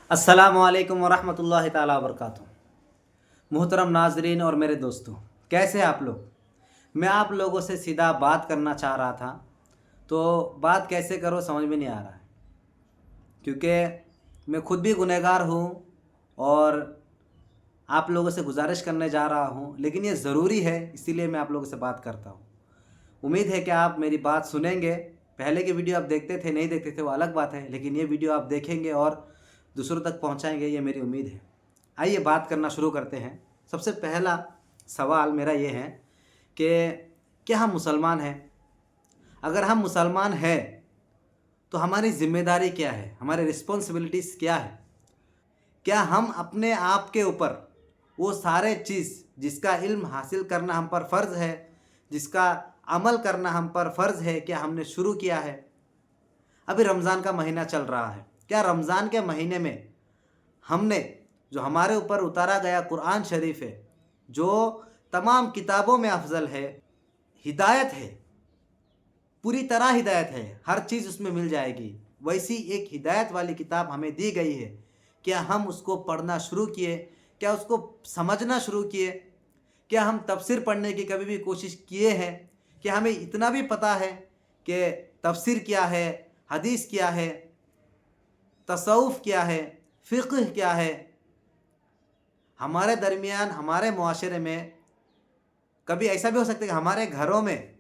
अस्सलामु अलैकुम वरहमतुल्लाहि ताला वबरकातुहू। मुहतरम नाजरीन और मेरे दोस्तों, कैसे हैं आप लोग? मैं आप लोगों से सीधा बात करना चाह रहा था, तो बात कैसे करो समझ में नहीं आ रहा है, क्योंकि मैं खुद भी गुनहगार हूँ और आप लोगों से गुजारिश करने जा रहा हूँ, लेकिन ये ज़रूरी है, इसीलिए मैं आप लोगों से बात करता हूँ। उम्मीद है कि आप मेरी बात सुनेंगे। पहले की वीडियो आप देखते थे, नहीं देखते थे, वो अलग बात है, लेकिन ये वीडियो आप देखेंगे और दूसरों तक पहुंचाएंगे, ये मेरी उम्मीद है। आइए बात करना शुरू करते हैं। सबसे पहला सवाल मेरा ये है कि क्या हम मुसलमान हैं? अगर हम मुसलमान हैं तो हमारी ज़िम्मेदारी क्या है, हमारी रिस्पॉन्सिबिलिटीज़ क्या है? क्या हम अपने आप के ऊपर वो सारे चीज़ जिसका इल्म हासिल करना हम पर फ़र्ज़ है, जिसका अमल करना हम पर फ़र्ज़ है, क्या हमने शुरू किया है? अभी रमज़ान का महीना चल रहा है, क्या रमज़ान के महीने में हमने जो हमारे ऊपर उतारा गया कुरान शरीफ है, जो तमाम किताबों में अफजल है, हिदायत है, पूरी तरह हिदायत है, हर चीज़ उसमें मिल जाएगी, वैसी एक हिदायत वाली किताब हमें दी गई है, क्या हम उसको पढ़ना शुरू किए? क्या उसको समझना शुरू किए? क्या हम तफसीर पढ़ने की कभी भी कोशिश किए हैं? क्या हमें इतना भी पता है कि तफसीर क्या है, हदीस क्या है, तसव्वुफ़ क्या है, फ़िक़्ह क्या है? हमारे दरमियान, हमारे मुआशरे में कभी ऐसा भी हो सकता है कि हमारे घरों में,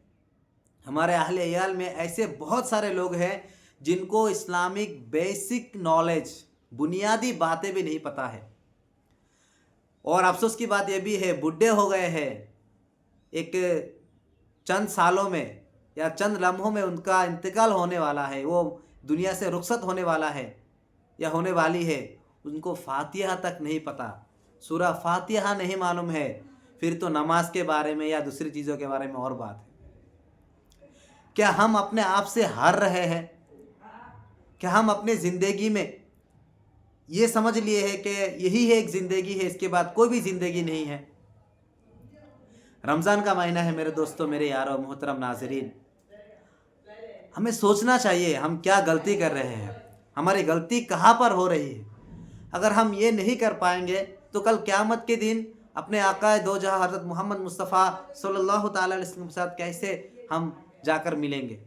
हमारे अहले इयाल में ऐसे बहुत सारे लोग हैं जिनको इस्लामिक बेसिक नॉलेज, बुनियादी बातें भी नहीं पता है। और अफसोस की बात यह भी है, बूढ़े हो गए हैं, एक चंद सालों में या चंद लम्हों में उनका इंतकाल होने वाला है, वो दुनिया से रुखसत होने वाला है या होने वाली है, उनको फातिहा तक नहीं पता, सूरह फातिहा नहीं मालूम है, फिर तो नमाज के बारे में या दूसरी चीज़ों के बारे में और बात है। क्या हम अपने आप से हार रहे हैं? क्या हम अपने ज़िंदगी में ये समझ लिए है कि यही है एक ज़िंदगी है, इसके बाद कोई भी ज़िंदगी नहीं है? रमज़ान का महीना है मेरे दोस्तों, मेरे यारों, मोहतरम नाज़रीन, हमें सोचना चाहिए हम क्या गलती कर रहे हैं, हमारी गलती कहाँ पर हो रही है। अगर हम ये नहीं कर पाएंगे तो कल क़यामत के दिन अपने आका दो जहां हज़रत मोहम्मद मुस्तफ़ा सल्लल्लाहु ताला अलैहि वसल्लम के साथ कैसे हम जाकर मिलेंगे?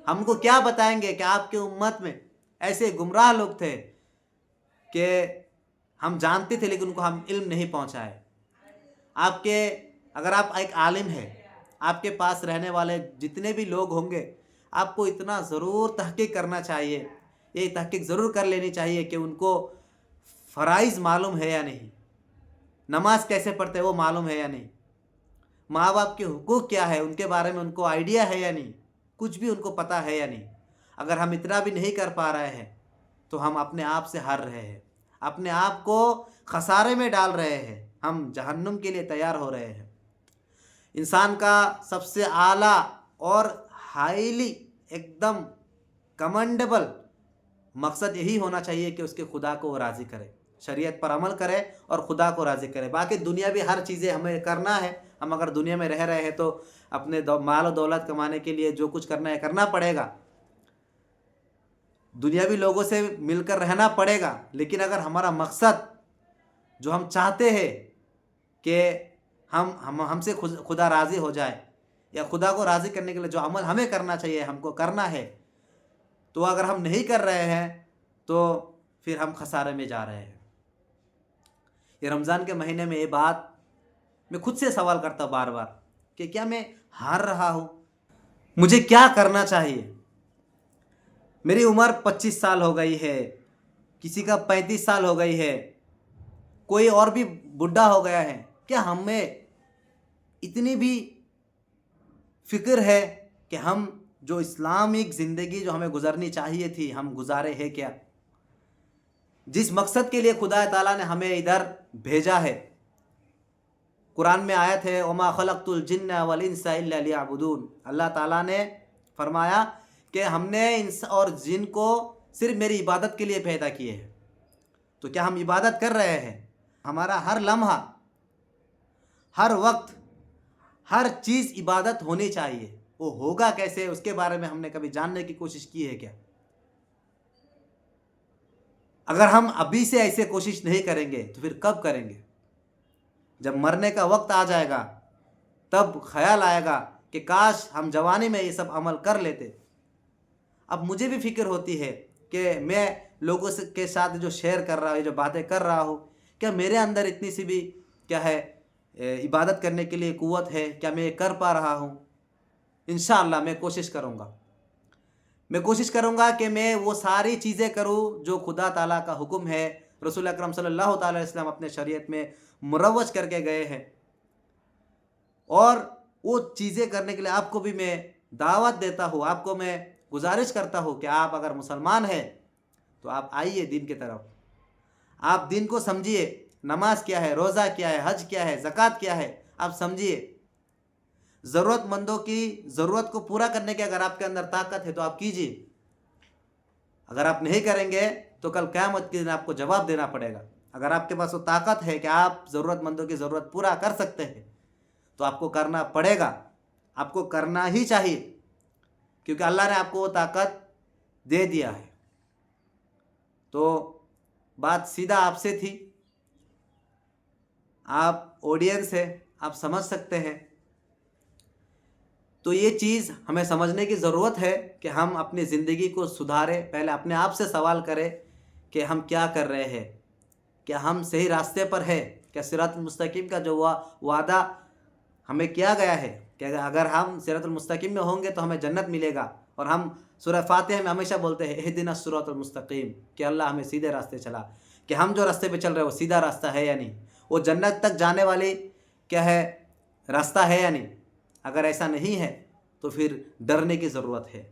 हमको क्या बताएंगे कि आपके उम्मत में ऐसे गुमराह लोग थे कि हम जानते थे लेकिन उनको हम इल्म नहीं पहुँचाए। आपके, अगर आप एक आलिम हैं, आपके पास रहने वाले जितने भी लोग होंगे, आपको इतना ज़रूर तहक़ीक़ करना चाहिए, ये तहक़ीक़ ज़रूर कर लेनी चाहिए कि उनको फ़राइज़ मालूम है या नहीं, नमाज कैसे पढ़ते हैं वो मालूम है या नहीं, माँ बाप के हुकूक़ क्या है उनके बारे में उनको आइडिया है या नहीं, कुछ भी उनको पता है या नहीं। अगर हम इतना भी नहीं कर पा रहे हैं तो हम अपने आप से हार रहे हैं, अपने आप को खसारे में डाल रहे हैं, हम जहन्नुम के लिए तैयार हो रहे हैं। इंसान का सबसे आला और हाईली एकदम कमेंडेबल मकसद यही होना चाहिए कि उसके खुदा को वो राज़ी करे, शरीयत पर अमल करे और खुदा को राज़ी करे। बाकी दुनिया भी हर चीज़ें हमें करना है, हम अगर दुनिया में रह रहे हैं तो अपने माल और दौलत कमाने के लिए जो कुछ करना है करना पड़ेगा, दुनियावी लोगों से मिलकर रहना पड़ेगा। लेकिन अगर हमारा मकसद जो हम चाहते हैं कि हमसे खुदा राज़ी हो जाए या खुदा को राज़ी करने के लिए जो अमल हमें करना चाहिए हमको करना है, तो अगर हम नहीं कर रहे हैं तो फिर हम खसारे में जा रहे हैं। ये रमज़ान के महीने में ये बात मैं खुद से सवाल करता हूँ बार बार कि क्या मैं हार रहा हूँ? मुझे क्या करना चाहिए? मेरी उम्र 25 साल हो गई है, किसी का 35 साल हो गई है, कोई और भी बुढ़ा हो गया है। क्या हमें इतनी भी फ़िक्र है कि हम जो इस्लामिक ज़िंदगी जो हमें गुज़रनी चाहिए थी हम गुज़ारे हैं क्या? जिस मकसद के लिए खुदा ताला ने हमें इधर भेजा है, कुरान में आयत है, वमा खलक़तुल जिन्ना वल इंसा इल्ला लियअबुदून। अल्लाह ताला ने फरमाया कि हमने इंस और जिन को सिर्फ मेरी इबादत के लिए पैदा किए हैं। तो क्या हम इबादत कर रहे हैं? हमारा हर लम्हा, हर वक्त, हर चीज़ इबादत होनी चाहिए। वो होगा कैसे, उसके बारे में हमने कभी जानने की कोशिश की है क्या? اگر ہم ابھی سے ایسے کوشش نہیں کریں گے تو پھر کب کریں گے؟ جب مرنے کا وقت آ جائے گا تب خیال آئے گا کہ کاش ہم جوانی میں یہ سب عمل کر لیتے۔ اب مجھے بھی فکر ہوتی ہے کہ میں لوگوں کے ساتھ جو شیئر کر رہا ہوں، جو باتیں کر رہا ہوں، کیا میرے اندر اتنی سی بھی کیا ہے عبادت کرنے کے لیے قوت ہے؟ کیا میں یہ کر پا رہا ہوں؟ انشاءاللہ میں کوشش کروں گا، کہ میں وہ ساری چیزیں کروں جو خدا تعالیٰ کا حکم ہے، رسول اکرم صلی اللہ تعالیٰ علیہ وسلم اپنے شریعت میں مروج کر کے گئے ہیں۔ اور وہ چیزیں کرنے کے لیے آپ کو بھی میں دعوت دیتا ہوں، آپ کو میں گزارش کرتا ہوں کہ آپ اگر مسلمان ہیں تو آپ آئیے دین کی طرف، آپ دین کو سمجھیے، نماز کیا ہے، روزہ کیا ہے، حج کیا ہے، زکوٰۃ کیا ہے، آپ سمجھیے۔ ضرورت مندوں کی ضرورت کو پورا کرنے کی اگر آپ کے اندر طاقت ہے تو آپ کیجیے، اگر آپ نہیں کریں گے تو کل قیامت کے دن آپ کو جواب دینا پڑے گا۔ اگر آپ کے پاس وہ طاقت ہے کہ آپ ضرورت مندوں کی ضرورت پورا کر سکتے ہیں تو آپ کو کرنا پڑے گا، آپ کو کرنا ہی چاہیے، کیونکہ اللہ نے آپ کو وہ طاقت دے دیا ہے۔ تو بات سیدھا آپ سے تھی، آپ آڈینس ہے، آپ سمجھ سکتے ہیں۔ تو یہ چیز ہمیں سمجھنے کی ضرورت ہے کہ ہم اپنی زندگی کو سدھاریں، پہلے اپنے آپ سے سوال کریں کہ ہم کیا کر رہے ہیں، کیا ہم صحیح راستے پر ہے، کیا صراط المستقیم کا جو وعدہ ہمیں کیا گیا ہے کہ اگر ہم صراط المستقیم میں ہوں گے تو ہمیں جنت ملے گا۔ اور ہم سورہ فاتحہ میں ہمیشہ بولتے ہیں اہدنا الصراط المستقیم، کہ اللہ ہمیں سیدھے راستے چلا، کہ ہم جو راستے پہ چل رہے ہیں وہ سیدھا راستہ ہے یا نہیں، وہ جنت تک جانے والی کیا ہے راستہ ہے یا نہیں۔ اگر ایسا نہیں ہے تو پھر ڈرنے کی ضرورت ہے،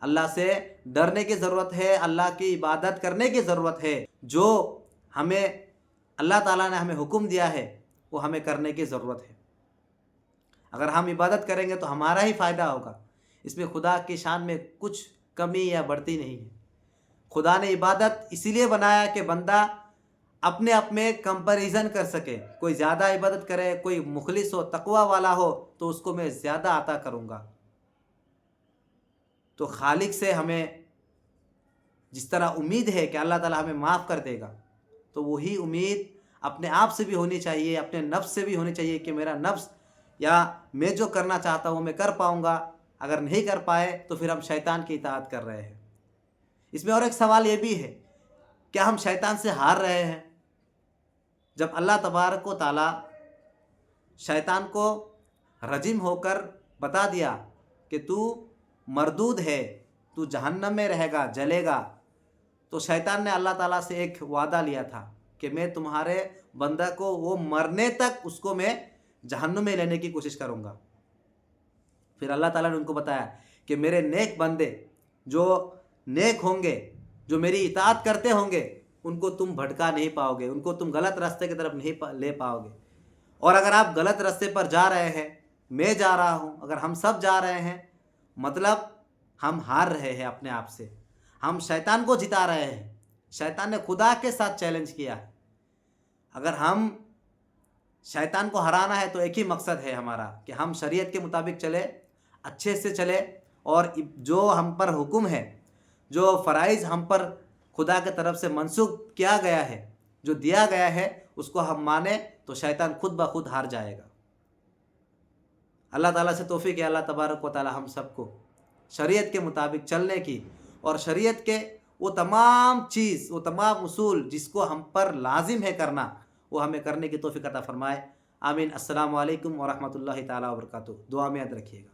اللہ سے ڈرنے کی ضرورت ہے، اللہ کی عبادت کرنے کی ضرورت ہے، جو ہمیں اللہ تعالیٰ نے ہمیں حکم دیا ہے وہ ہمیں کرنے کی ضرورت ہے۔ اگر ہم عبادت کریں گے تو ہمارا ہی فائدہ ہوگا، اس میں خدا کی شان میں کچھ کمی یا بڑھتی نہیں ہے۔ خدا نے عبادت اسی لیے بنایا کہ بندہ اپنے آپ میں کمپیریزن کر سکے، کوئی زیادہ عبادت کرے، کوئی مخلص ہو، تقوی والا ہو تو اس کو میں زیادہ عطا کروں گا۔ تو خالق سے ہمیں جس طرح امید ہے کہ اللہ تعالیٰ ہمیں معاف کر دے گا، تو وہی امید اپنے آپ سے بھی ہونی چاہیے، اپنے نفس سے بھی ہونی چاہیے کہ میرا نفس یا میں جو کرنا چاہتا ہوں میں کر پاؤں گا۔ اگر نہیں کر پائے تو پھر ہم شیطان کی اطاعت کر رہے ہیں۔ اس میں اور ایک سوال یہ بھی ہے، کیا ہم شیطان سے ہار رہے ہیں؟ جب اللہ تبارک و تعالیٰ شیطان کو رجیم ہو کر بتا دیا کہ تو مردود ہے، تو جہنم میں رہے گا، جلے گا، تو شیطان نے اللہ تعالیٰ سے ایک وعدہ لیا تھا کہ میں تمہارے بندہ کو وہ مرنے تک اس کو میں جہنم میں لینے کی کوشش کروں گا۔ پھر اللہ تعالیٰ نے ان کو بتایا کہ میرے نیک بندے جو نیک ہوں گے، جو میری اطاعت کرتے ہوں گے، ان کو تم بھٹکا نہیں پاؤ گے، ان کو تم غلط راستے کی طرف نہیں لے پاؤ گے۔ اور اگر آپ غلط راستے پر جا رہے ہیں، میں جا رہا ہوں، اگر ہم سب جا رہے ہیں، مطلب ہم ہار رہے ہیں اپنے آپ سے، ہم شیطان کو جتا رہے ہیں۔ شیطان نے خدا کے ساتھ چیلنج کیا ہے۔ اگر ہم شیطان کو ہرانا ہے تو ایک ہی مقصد ہے ہمارا کہ ہم شریعت کے مطابق چلے، اچھے سے چلے، اور جو ہم پر حکم ہے، جو فرائض ہم پر خدا کی طرف سے منسوخ کیا گیا ہے، جو دیا گیا ہے، اس کو ہم مانیں تو شیطان خود بخود ہار جائے گا۔ اللہ تعالیٰ سے توفیق ہے، اللہ تبارک و تعالیٰ ہم سب کو شریعت کے مطابق چلنے کی، اور شریعت کے وہ تمام چیز، وہ تمام اصول جس کو ہم پر لازم ہے کرنا، وہ ہمیں کرنے کی توفیق عطا فرمائے۔ آمین۔ السلام علیکم ورحمۃ اللہ تعالیٰ وبرکاتہ۔ دعا میں یاد رکھیے گا۔